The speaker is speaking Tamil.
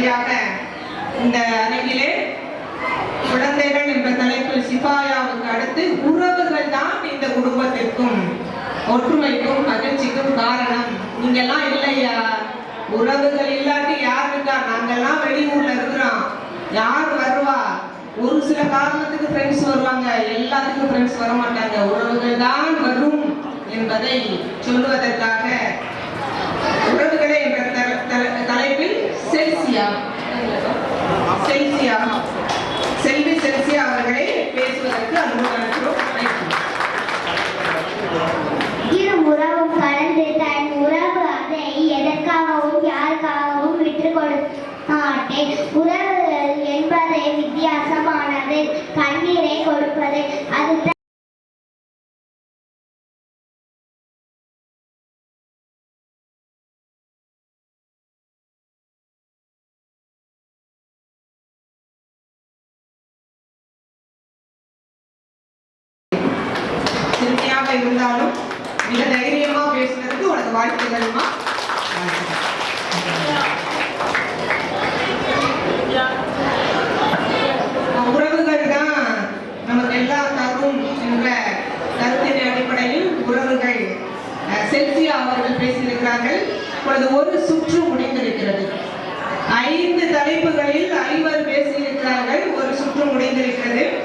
அடுத்தபடியாக இந்த அரங்கிலே குழந்தைகள் என்ற தலைப்பில் சிபாயாவுக்கு அடுத்து உறவுகள் தான் இந்த குடும்பத்திற்கும் ஒற்றுமைக்கும் மகிழ்ச்சிக்கும் காரணம். நீங்கெல்லாம் இல்லையா, உறவுகள் இல்லாட்டி யார் இருக்கா? நாங்கெல்லாம் வெளியூர்ல இருக்கிறோம், யார் வருவா? ஒரு சில காரணத்துக்கு ஃப்ரெண்ட்ஸ் வருவாங்க, எல்லாத்துக்கும் ஃப்ரெண்ட்ஸ் வர மாட்டாங்க. உறவுகள் தான் வரும் என்பதை சொல்லுவதற்காக உறவுகளே என்ற தலைப்பில் செல்வி செல்சியா அவர்களை பேசுவதற்கு அனுமதிக்கிறோம். இரு உறவும் கலந்து தன் உறவு அதை எதற்காகவும் யாருக்காகவும் விட்டு கொடுமாட்டேன். உறவுகள் என்பதை வித்தியாசமானது, கண்ணீரை கொடுப்பது. அது சிறுமியாக இருந்தாலும் மிக தைரியமா பேசுறதுக்கு உனக்கு வாழ்த்துக்கள்மா. உறவுகள் தான் நமக்கு எல்லாம் தரும் என்ற கருத்தின் அடிப்படையில் உறவுகள் செல்சியா அவர்கள் பேசியிருக்கிறார்கள். இப்பொழுது ஒரு சுற்று முடிந்திருக்கிறது. 5 தலைப்புகளில் 5 பேசியிருக்கிறார்கள். ஒரு சுற்று முடிந்திருக்கிறது.